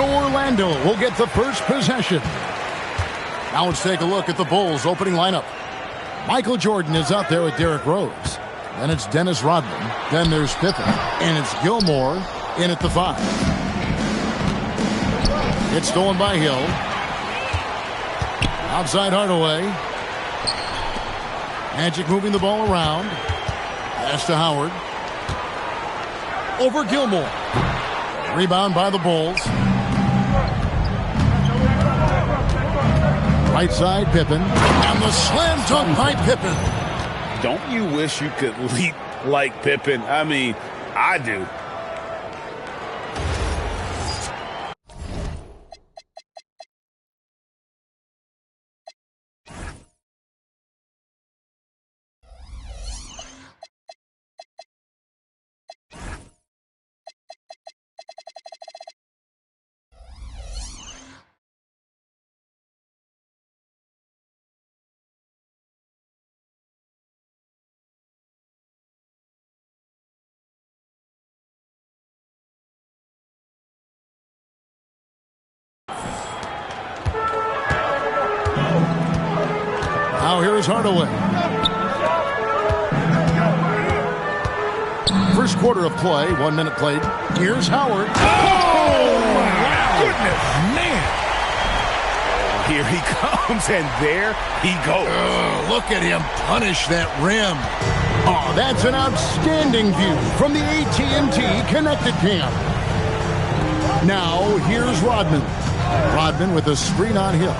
So Orlando will get the first possession. Now let's take a look at the Bulls' opening lineup. Michael Jordan is out there with Derrick Rose. Then it's Dennis Rodman. Then there's Pippen. And it's Gilmore in at the 5. It's stolen by Hill. Outside Hardaway. Magic moving the ball around. Pass to Howard. Over Gilmore. Rebound by the Bulls. Right side, Pippen. And the slam dunk by Pippen. Don't you wish you could leap like Pippen? I mean, I do. Now here's Hardaway. First quarter of play, 1 minute played. Here's Howard. Oh, my goodness, man. Here he comes, and there he goes. Look at him punish that rim. Oh, that's an outstanding view from the AT&T Connected Cam. Now here's Rodman. Rodman with a screen on Hill.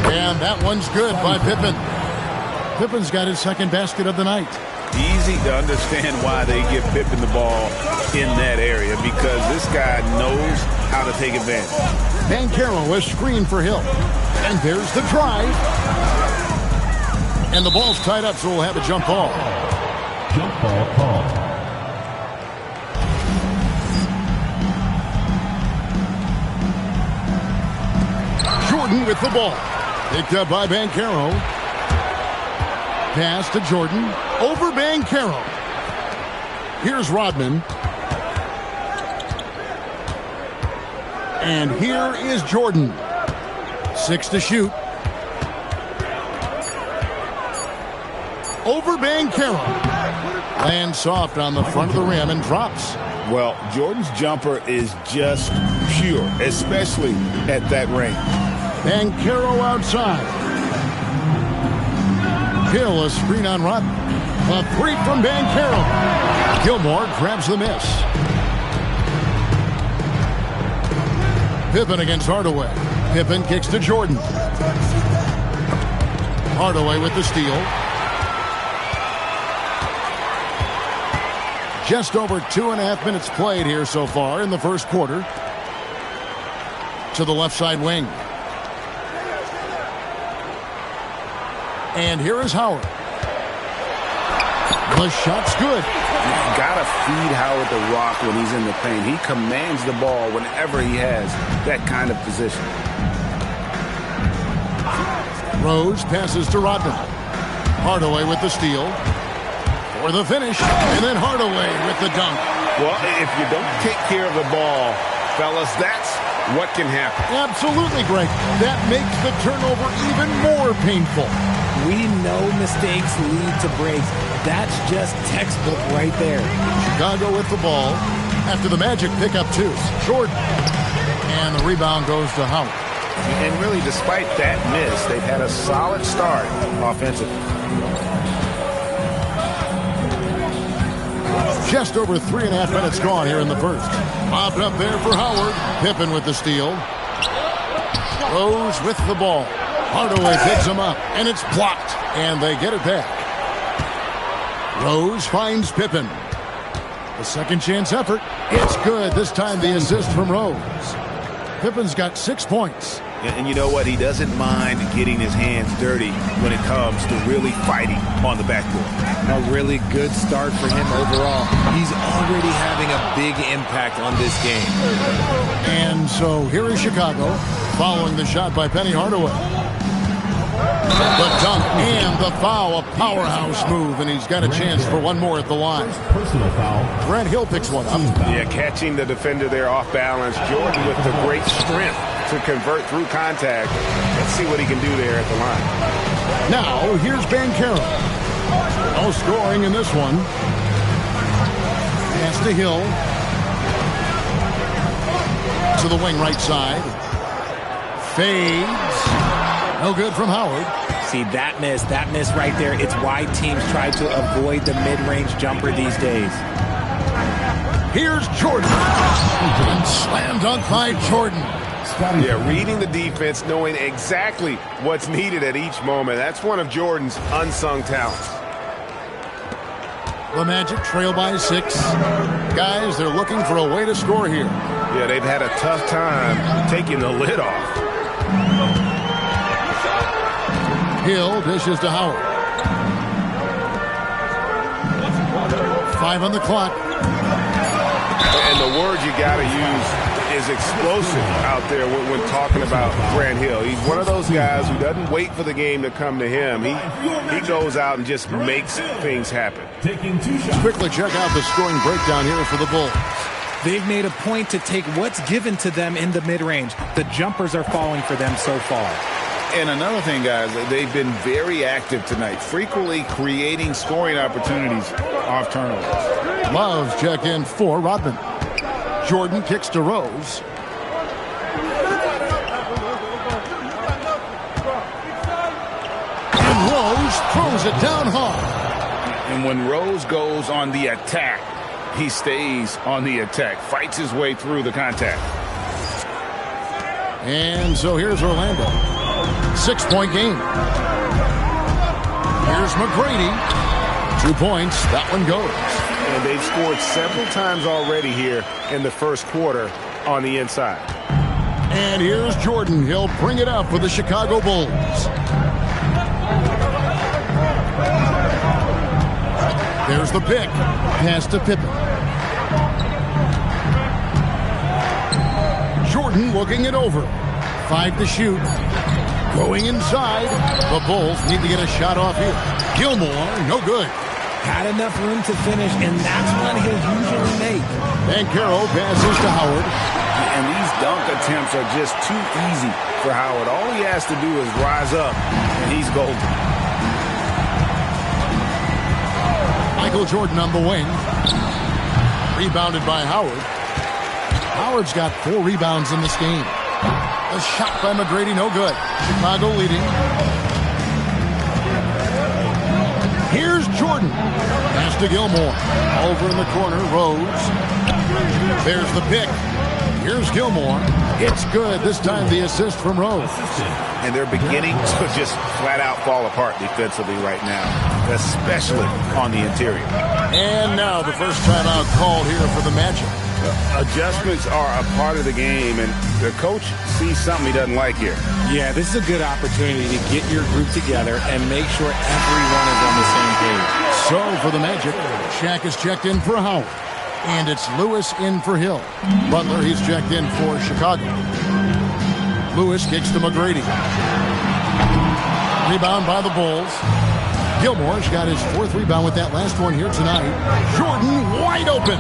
And that one's good by Pippen. Pippen's got his second basket of the night. Easy to understand why they give Pippen the ball in that area, because this guy knows how to take advantage. Banchero is screened for Hill. And there's the drive. And the ball's tied up, so we'll have a jump ball. Jump ball call. Jordan with the ball. Picked up by Banchero. Pass to Jordan. Over Banchero. Here's Rodman. And here is Jordan. 6 to shoot. Over Banchero. Lands soft on the front of the rim and drops. Well, Jordan's jumper is just pure, especially at that range. Banchero outside. Hill a screen on Rodman. A 3 from Banchero. Gilmore grabs the miss. Pippen against Hardaway. Pippen kicks to Jordan. Hardaway with the steal. Just over 2.5 minutes played here so far in the first quarter. To the left side wing. And here is Howard. The shot's good. You gotta feed Howard the rock when he's in the paint. He commands the ball whenever he has that kind of position. Rose passes to Rodman. Hardaway with the steal. For the finish. And then Hardaway with the dunk. Well, if you don't take care of the ball, fellas, that's what can happen. Absolutely, Greg. That makes the turnover even more painful. We know mistakes lead to breaks. That's just textbook right there. Chicago with the ball. After the Magic pick up 2. Jordan. And the rebound goes to Howard. And really, despite that miss, they've had a solid start offensively. Just over 3.5 minutes gone here in the first. Popped up there for Howard. Pippen with the steal. Rose with the ball. Hardaway picks him up, and it's blocked, and they get it back. Rose finds Pippen. The second chance effort. It's good. This time the assist from Rose. Pippen's got 6 points. And you know what? He doesn't mind getting his hands dirty when it comes to really fighting on the backboard. A really good start for him overall. He's already having a big impact on this game. And so here is Chicago following the shot by Penny Hardaway. The dunk and the foul, a powerhouse move, and he's got a chance for one more at the line. Personal foul. Grant Hill picks one up. Yeah, catching the defender there off balance. Jordan with the great strength to convert through contact. Let's see what he can do there at the line. Now, here's Ncaa. No scoring in this one. Pass to Hill. To the wing right side. Fades. No good from Howard. See, that miss right there. It's why teams try to avoid the mid-range jumper these days. Here's Jordan. And slam dunk by Jordan. Yeah, reading the defense, knowing exactly what's needed at each moment. That's one of Jordan's unsung talents. The Magic trail by 6. Guys, they're looking for a way to score here. Yeah, they've had a tough time taking the lid off. Hill dishes to Howard. 5 on the clock. And the word you got to use is explosive out there when talking about Grant Hill. He's one of those guys who doesn't wait for the game to come to him. He goes out and just makes things happen. Taking 2 shots. Quickly check out the scoring breakdown here for the Bulls. They've made a point to take what's given to them in the mid-range. The jumpers are falling for them so far. And another thing, guys, they've been very active tonight, frequently creating scoring opportunities off turnovers. Love's check in for Rodman. Jordan kicks to Rose. And Rose throws it down hard. And when Rose goes on the attack, he stays on the attack, fights his way through the contact. And so here's Orlando. 6-point game. Here's McGrady. 2 points. That one goes. And they've scored several times already here in the first quarter on the inside. And here's Jordan. He'll bring it up for the Chicago Bulls. There's the pick. Pass to Pippen. Jordan looking it over. 5 to shoot. Going inside. The Bulls need to get a shot off here. Gilmore, no good. Had enough room to finish, and that's what he'll usually make. Ncaa passes to Howard. And these dunk attempts are just too easy for Howard. All he has to do is rise up, and he's golden. Michael Jordan on the wing. Rebounded by Howard. Howard's got 4 rebounds in this game. A shot by McGrady, no good. Chicago leading. Here's Jordan. Pass to Gilmore. Over in the corner, Rose. There's the pick. Here's Gilmore. It's good. This time the assist from Rose. And they're beginning to just flat out fall apart defensively right now, especially on the interior. And now the first timeout called here for the Magic. Adjustments are a part of the game, and the coach sees something he doesn't like here. Yeah, this is a good opportunity to get your group together and make sure everyone is on the same page. So for the Magic, Shaq is checked in for Howard. And it's Lewis in for Hill. Butler, he's checked in for Chicago. Lewis kicks to McGrady. Rebound by the Bulls. Gilmore's got his 4th rebound with that last one here tonight. Jordan wide open.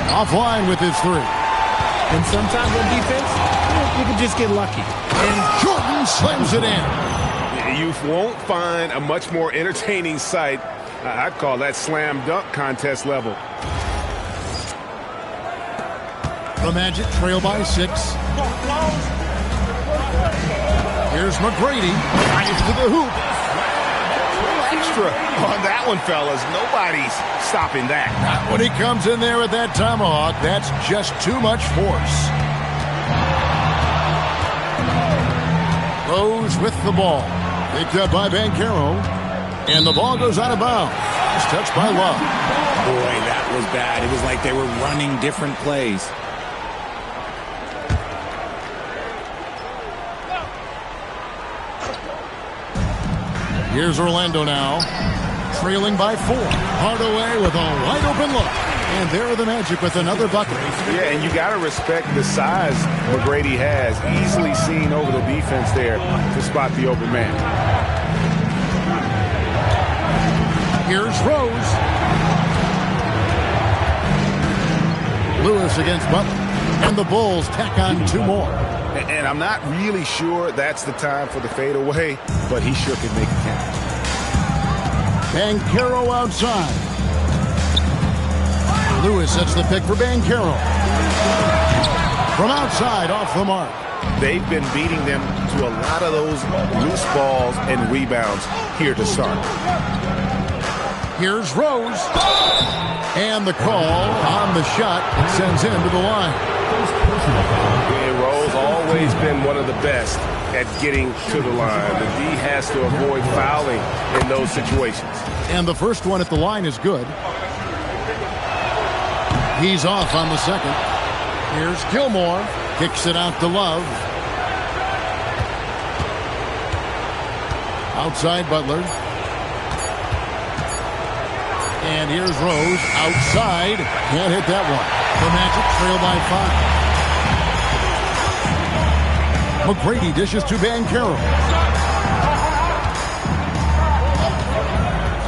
Offline with his 3. And sometimes on defense, you can just get lucky. And Jordan slams it in. You won't find a much more entertaining sight. I'd call that slam dunk contest level. The Magic trail by 6. Here's McGrady. Drives to the hoop. Extra on that one, fellas. Nobody's stopping that. Not when he comes in there with that tomahawk. That's just too much force. Rose with the ball. Picked up by Ncaa. And the ball goes out of bounds. It's touched by Love. Boy, that was bad. It was like they were running different plays. Here's Orlando now, trailing by 4. Hardaway with a wide open look. And there are the Magic with another bucket. Yeah, and you got to respect the size McGrady has. Easily seen over the defense there to spot the open man. Here's Rose. Lewis against Butler. And the Bulls tack on 2 more. And I'm not really sure that's the time for the fadeaway, but he sure can make it count. Banchero outside. Lewis sets the pick for Banchero. From outside, off the mark. They've been beating them to a lot of those loose balls and rebounds here to start. Here's Rose. And the call on the shot sends him to the line. And Rose always been one of the best at getting to the line. The D has to avoid fouling in those situations. And the first one at the line is good. He's off on the second. Here's Gilmore. Kicks it out to Love. Outside Butler. And here's Rose outside. Can't hit that one. The Magic trail by 5. McGrady dishes to Banchero.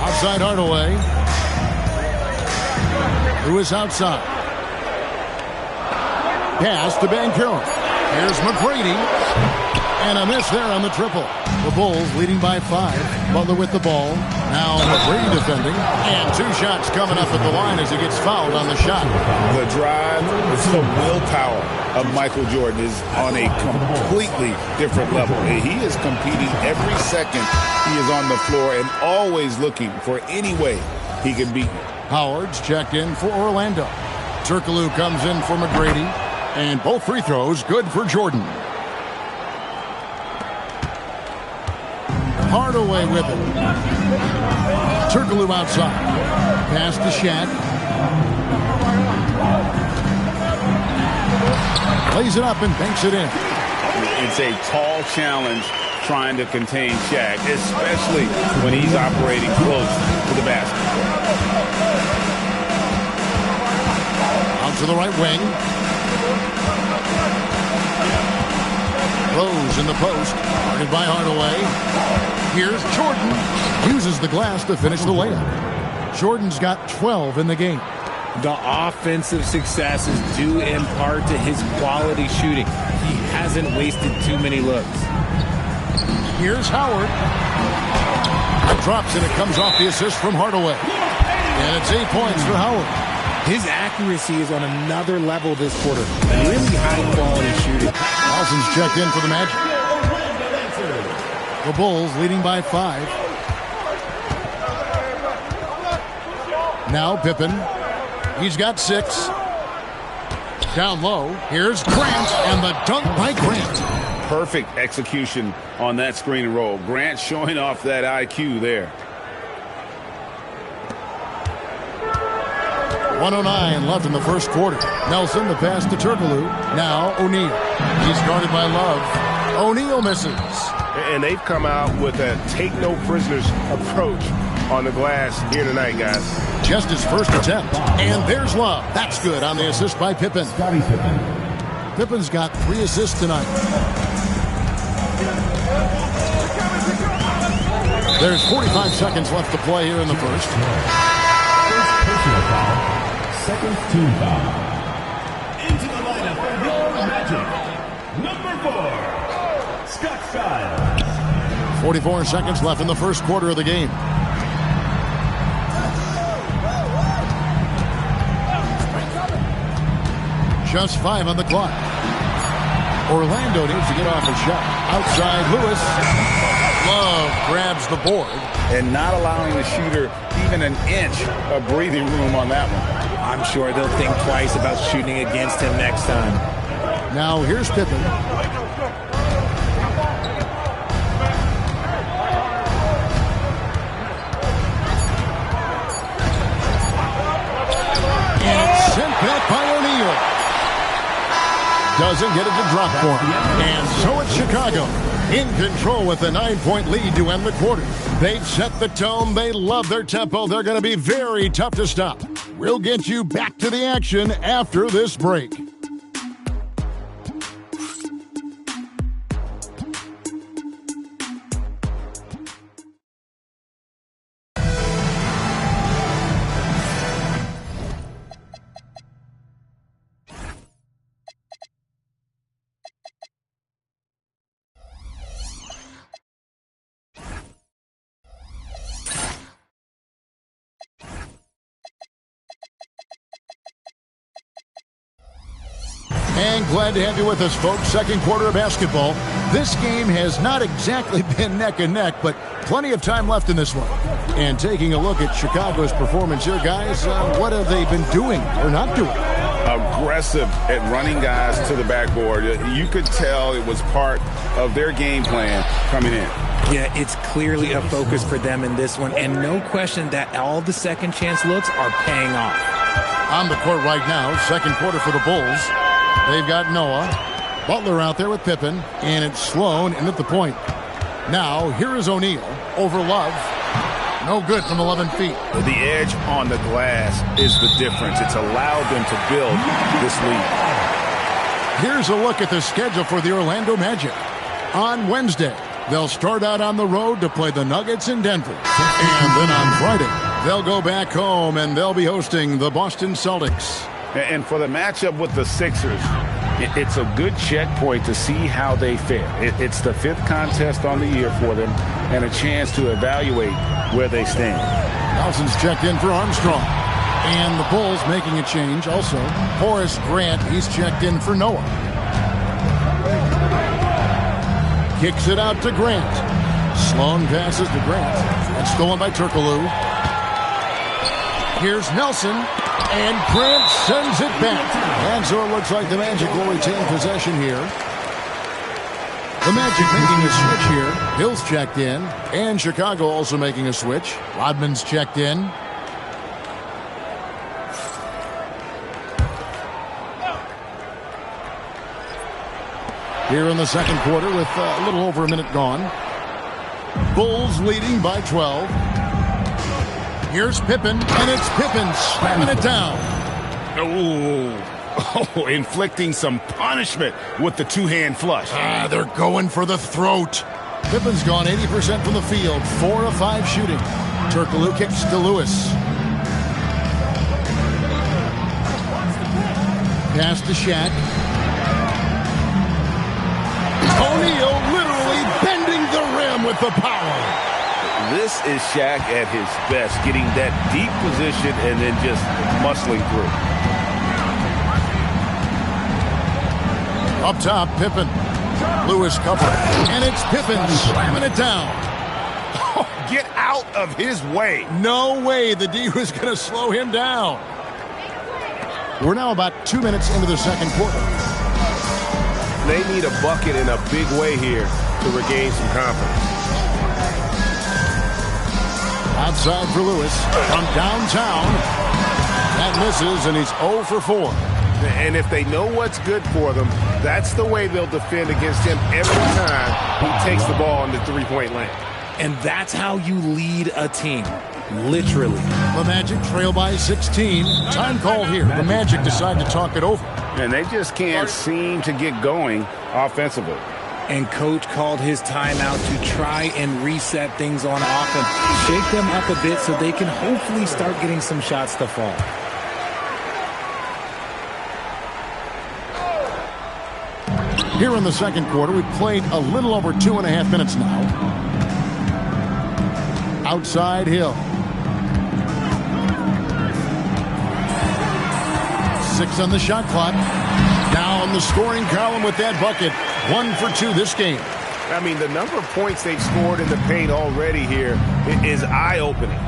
Outside Hardaway. Lewis outside. Pass to Banchero. Here's McGrady. And a miss there on the triple. The Bulls leading by 5. Butler with the ball. Now McGrady defending. And 2 shots coming up at the line as he gets fouled on the shot. The drive, the willpower of Michael Jordan is on a completely different level. He is competing every second he is on the floor and always looking for any way he can beat you. Howard's checked in for Orlando. Turkoglu comes in for McGrady. And both free throws good for Jordan. Hardaway with it. Turkoglu outside. Pass to Shaq. Lays it up and banks it in. It's a tall challenge trying to contain Shaq, especially when he's operating close to the basket. Out to the right wing. Rose in the post. Guarded by Hardaway. Here's Jordan. Uses the glass to finish the layup. Jordan's got 12 in the game. The offensive success is due in part to his quality shooting. He hasn't wasted too many looks. Here's Howard. It drops and it comes off the assist from Hardaway. And it's 8 points for Howard. His accuracy is on another level this quarter. Really high-quality shooting. Nelson's checked in for the Magic. The Bulls leading by 5. Now Pippen. He's got 6. Down low. Here's Grant and the dunk by Grant. Perfect execution on that screen and roll. Grant showing off that IQ there. 1:09 left in the first quarter. Nelson, the pass to Turkoglu. Now O'Neal. He's guarded by Love. O'Neal misses. And they've come out with a take-no-prisoners approach on the glass here tonight, guys. Just his first attempt. And there's Love. That's good on the assist by Pippen. Scottie Pippen. Pippen's got 3 assists tonight. There's 45 seconds left to play here in the first. Personal foul. Second team foul. Into the lineup for your Magic. Number 4, Scott Skiles. 44 seconds left in the first quarter of the game. Just 5 on the clock. Orlando needs to get off a shot. Outside Lewis. Love grabs the board. And not allowing the shooter even an inch of breathing room on that one. I'm sure they'll think twice about shooting against him next time. Now here's Pippen. And it's sent back by O'Neal. Doesn't get it to drop for him. And so it's Chicago in control with a 9-point lead to end the quarter. They've set the tone. They love their tempo. They're going to be very tough to stop. We'll get you back to the action after this break. And glad to have you with us, folks. Second quarter of basketball. This game has not exactly been neck and neck, but plenty of time left in this one. And taking a look at Chicago's performance here, guys, what have they been doing or not doing? Aggressive at running guys to the backboard. You could tell it was part of their game plan coming in. Yeah, it's clearly a focus for them in this one, and no question that all the second chance looks are paying off. On the court right now, second quarter for the Bulls. They've got Ncaa, Butler out there with Pippen, and it's Sloan in at the point. Now, here is O'Neal over Love. No good from 11 feet. The edge on the glass is the difference. It's allowed them to build this lead. Here's a look at the schedule for the Orlando Magic. On Wednesday, they'll start out on the road to play the Nuggets in Denver. And then on Friday, they'll go back home and they'll be hosting the Boston Celtics. And for the matchup with the Sixers, it's a good checkpoint to see how they fare. It's the 5th contest on the year for them and a chance to evaluate where they stand. Nelson's checked in for Armstrong. And the Bulls making a change also. Horace Grant, he's checked in for Ncaa. Kicks it out to Grant. Sloan passes to Grant. That's stolen by Turkoglu. Here's Nelson. And Grant sends it back. And so it looks like the Magic will retain possession here. The Magic making a switch here. Hill's checked in. And Chicago also making a switch. Rodman's checked in. Here in the second quarter with a little over a minute gone. Bulls leading by 12. Here's Pippen, and it's Pippen slamming it down. Oh, inflicting some punishment with the two-hand flush. They're going for the throat. Pippen's gone 80% from the field, 4 of 5 shooting. Turkoglu kicks to Lewis. Pass to Shaq. O'Neal literally bending the rim with the power. This is Shaq at his best, getting that deep position and then just muscling through. Up top, Pippen. Lewis covering. And it's Pippen slamming it down. Oh, get out of his way. No way the D was going to slow him down. We're now about 2 minutes into the second quarter. They need a bucket in a big way here to regain some confidence. Outside for Lewis from downtown. That misses, and he's 0 for 4. And if they know what's good for them, that's the way they'll defend against him every time he takes the ball in the three-point lane. And that's how you lead a team. Literally. The Magic trail by 16. Time call here. The Magic decide to talk it over. And they just can't seem to get going offensively. And Coach called his timeout to try and reset things on offense. Shake them up a bit so they can hopefully start getting some shots to fall. Here in the second quarter, we've played a little over 2.5 minutes now. Outside Hill. 6 on the shot clock. Down the scoring column with that bucket. 1 for 2 this game. I mean, the number of points they've scored in the paint already here is eye-opening.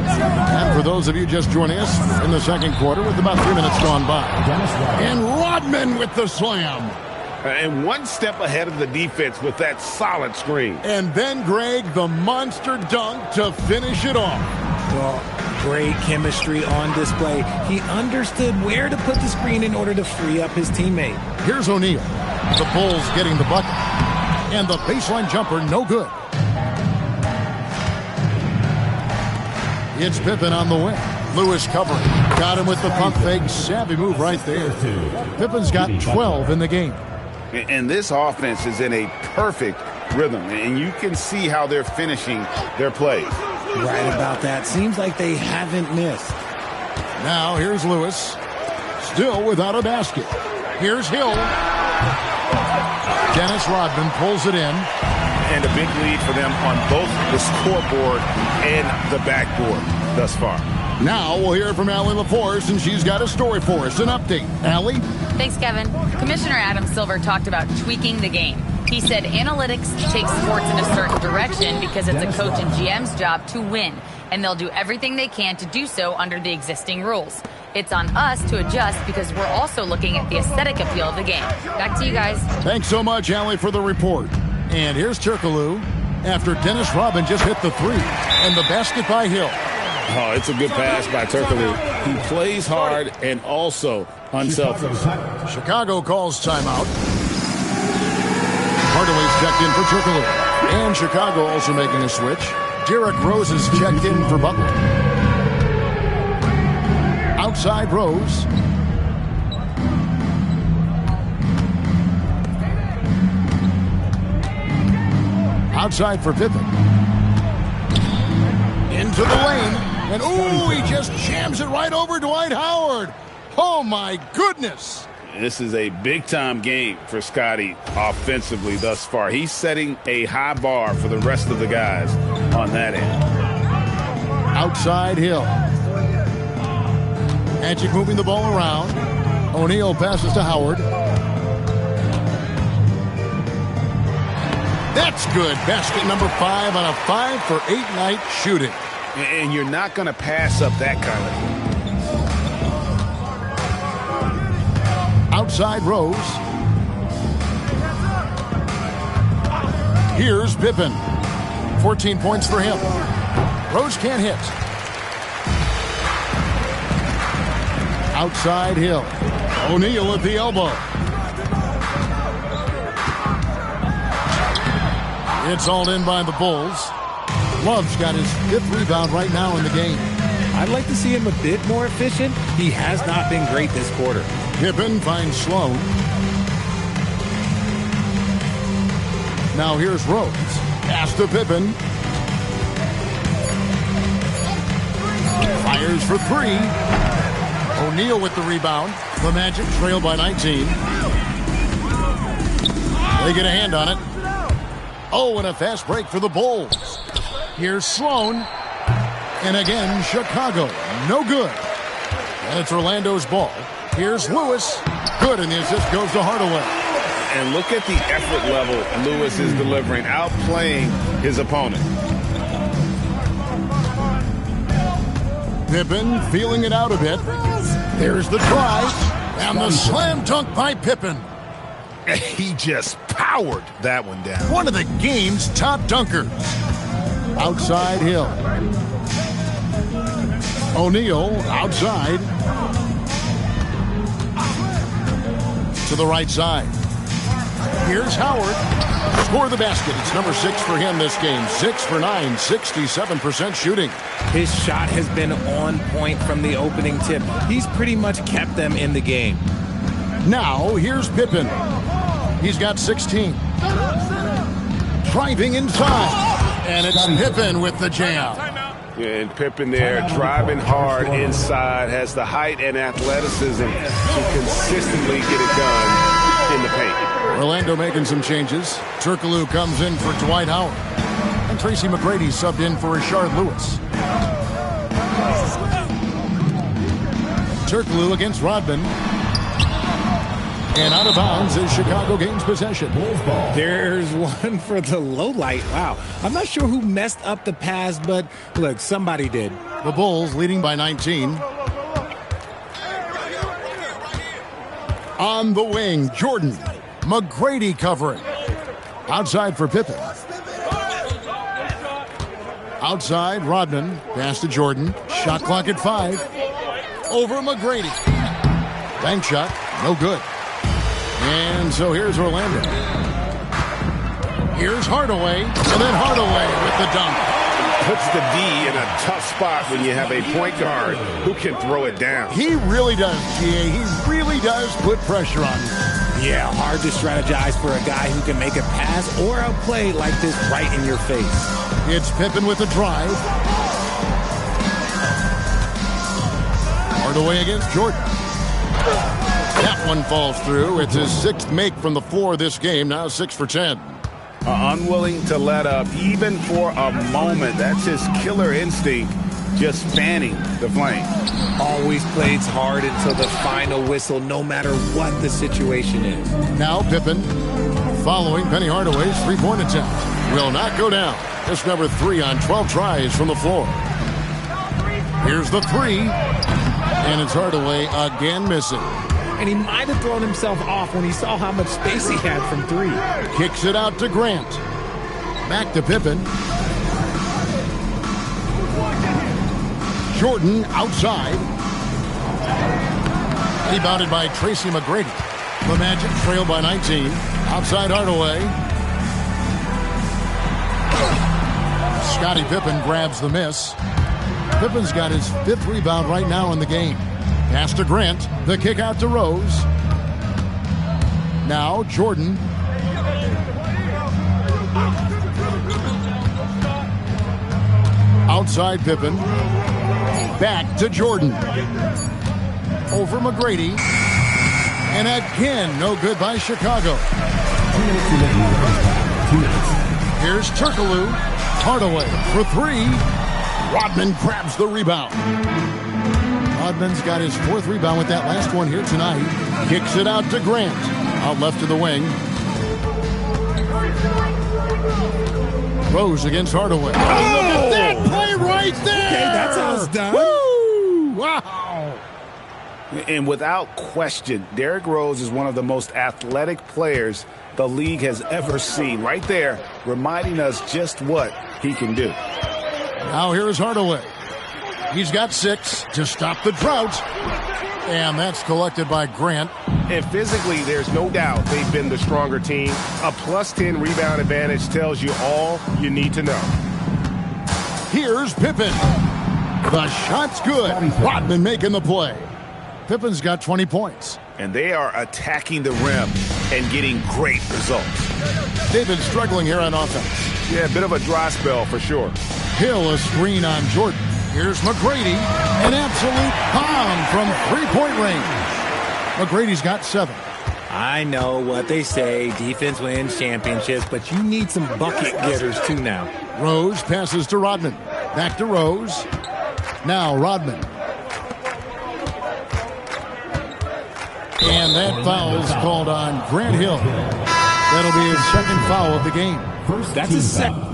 And for those of you just joining us in the second quarter with about 3 minutes gone by. And Rodman with the slam. And one step ahead of the defense with that solid screen. And then, Greg, the monster dunk to finish it off. Well, great chemistry on display. He understood where to put the screen in order to free up his teammate. Here's O'Neal. The Bulls getting the bucket. And the baseline jumper, no good. It's Pippen on the wing. Lewis covering. Got him with the pump fake. Savvy move right there. Pippen's got 12 in the game. And this offense is in a perfect rhythm. And you can see how they're finishing their plays. Right about that. Seems like they haven't missed. Now here's Lewis. Still without a basket. Here's Hill. Dennis Rodman pulls it in. And a big lead for them on both the scoreboard and the backboard thus far. Now we'll hear from Allie LaForce, and she's got a story for us. An update. Allie? Thanks, Kevin. Commissioner Adam Silver talked about tweaking the game. He said analytics takes sports in a certain direction because it's a coach and GM's job to win, and they'll do everything they can to do so under the existing rules. It's on us to adjust because we're also looking at the aesthetic appeal of the game. Back to you guys. Thanks so much, Allie, for the report. And here's Turkoglu after Dennis Rodman just hit the three. And the basket by Hill. Oh, it's a good pass by Turkoglu. He plays hard and also unselfish. Chicago calls timeout. Hardaway's checked in for Turkoglu. And Chicago also making a switch. Derrick Rose is checked in for Butler. Outside Rose. Outside for Pippen. Into the lane. And, ooh, he just jams it right over Dwight Howard. Oh, my goodness. This is a big-time game for Scotty offensively thus far. He's setting a high bar for the rest of the guys on that end. Outside Hill. Magic moving the ball around. O'Neal passes to Howard. That's good. Basket number 5 on a 5-for-8 night shooting. And you're not going to pass up that kind of thing. Outside Rose. Here's Pippen. 14 points for him. Rose can't hit. Outside Hill. O'Neal at the elbow. It's all in by the Bulls. Love's got his 5th rebound right now in the game. I'd like to see him a bit more efficient. He has not been great this quarter. Pippen finds Sloan. Now here's Rose. Pass to Pippen. Fires for 3. O'Neal with the rebound. The Magic trail by 19. They get a hand on it. Oh, and a fast break for the Bulls. Here's Sloan. And again, Chicago. No good. And it's Orlando's ball. Here's Lewis. Good, and the assist goes to Hardaway. And look at the effort level Lewis is delivering, outplaying his opponent. Pippen feeling it out a bit. There's the drive. And the slam dunk by Pippen. He just powered that one down. One of the game's top dunkers. Outside Hill. O'Neal outside. To the right side. Here's Howard. Score the basket. It's number 6 for him this game. 6 for 9, 67% shooting. His shot has been on point from the opening tip. He's pretty much kept them in the game. Now, here's Pippen. He's got 16. Driving inside. And it's Pippen with the jam. And Pippen there driving hard inside, has the height and athleticism to consistently get it done in the paint. Orlando making some changes. Turkoglu comes in for Dwight Howard. And Tracy McGrady subbed in for Rashard Lewis. Turkoglu against Rodman. And out of bounds as Chicago gains possession. There's one for the low light. Wow. I'm not sure who messed up the pass, but look, somebody did. The Bulls leading by 19. On the wing, Jordan. McGrady covering. Outside for Pippen. Outside, Rodman. Pass to Jordan. Shot clock at 5. Over McGrady. Bank shot. No good. And so here's Orlando. Here's Hardaway. And then Hardaway with the dunk. Puts the D in a tough spot when you have a point guard who can throw it down. He really does, G.A. He really does put pressure on you. Yeah, hard to strategize for a guy who can make a pass or a play like this right in your face. It's Pippen with the drive. Hardaway against Jordan. That one falls through. It's his 6th make from the floor this game. Now 6 for 10. Unwilling to let up even for a moment. That's his killer instinct just fanning the flame. Always plays hard until the final whistle, no matter what the situation is. Now Pippen, following Penny Hardaway's three-point attempt, will not go down. It's number 3 on 12 tries from the floor. Here's the three, and it's Hardaway again missing. And he might have thrown himself off when he saw how much space he had from 3. Kicks it out to Grant. Back to Pippen. Jordan outside. Rebounded by Tracy McGrady. The Magic trail by 19. Outside Hardaway. Scottie Pippen grabs the miss. Pippen's got his 5th rebound right now in the game. Pass to Grant. The kick out to Rose. Now Jordan. Outside Pippen. Back to Jordan. Over McGrady. And again, no good by Chicago. 2 minutes remaining. 2 minutes. Here's Turkoglu. Hardaway for 3. Rodman grabs the rebound. Rodman's got his 4th rebound with that last one here tonight. Kicks it out to Grant. Out left to the wing. Rose against Hardaway. Oh, look at that play right there. Okay, that's how it's done. Woo! Wow. And without question, Derrick Rose is one of the most athletic players the league has ever seen. Right there, reminding us just what he can do. Now here's Hardaway. He's got 6 to stop the drought. And that's collected by Grant. And physically, there's no doubt they've been the stronger team. A +10 rebound advantage tells you all you need to know. Here's Pippen. The shot's good. Rodman making the play. Pippen's got 20 points. And they are attacking the rim and getting great results. They've been struggling here on offense. Yeah, a bit of a dry spell for sure. Hill a screen on Jordan. Here's McGrady. An absolute bomb from 3-point range. McGrady's got 7. I know what they say, defense wins championships, but you need some bucket getters too now. Rose passes to Rodman. Back to Rose. Now Rodman. And that foul's called on Grant Hill. That'll be his 2nd foul of the game. That's his second.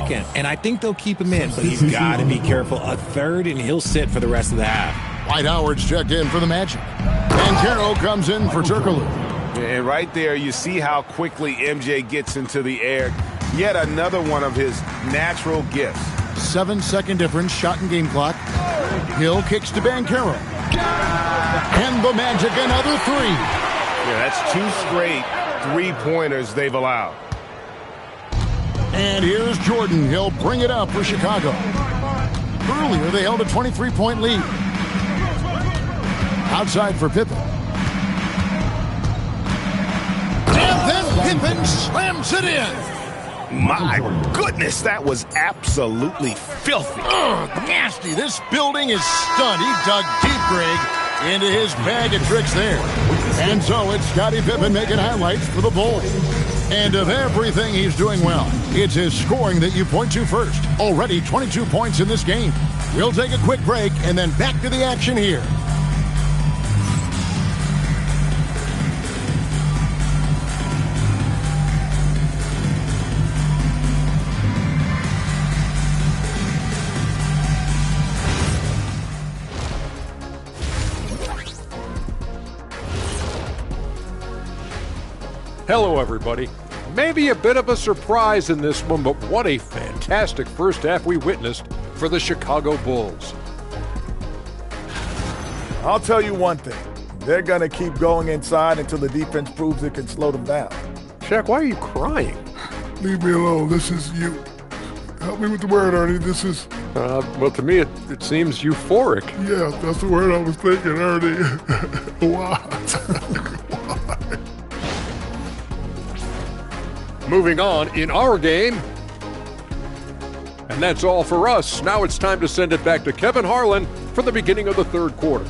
second, and I think they'll keep him in, but he's got to be careful. A third, and he'll sit for the rest of the half. Dwight Howard's checked in for the Magic. Ncaa comes in for Turkoglu. And right there, you see how quickly MJ gets into the air. Yet another one of his natural gifts. 7-second difference, shot and game clock. Hill kicks to Ncaa. And the Magic, another three. Yeah, that's 2 straight three-pointers they've allowed. And here's Jordan. He'll bring it up for Chicago. Earlier, they held a 23-point lead. Outside for Pippen. And then Pippen slams it in. My goodness, that was absolutely filthy. Ugh, nasty. This building is stunned. He dug deep, Greg, into his bag of tricks there. And so it's Scottie Pippen making highlights for the Bulls. And of everything he's doing well, it's his scoring that you point to first. Already 22 points in this game. We'll take a quick break and then back to the action here. Hello, everybody. Maybe a bit of a surprise in this one, but what a fantastic first half we witnessed for the Chicago Bulls. I'll tell you one thing. They're going to keep going inside until the defense proves it can slow them down. Shaq, why are you crying? Leave me alone. This is you. Help me with the word, Ernie. This is... Well, to me, it seems euphoric. Yeah, that's the word I was thinking, Ernie. Why? Moving on in our game. And that's all for us. Now it's time to send it back to Kevin Harlan for the beginning of the third quarter.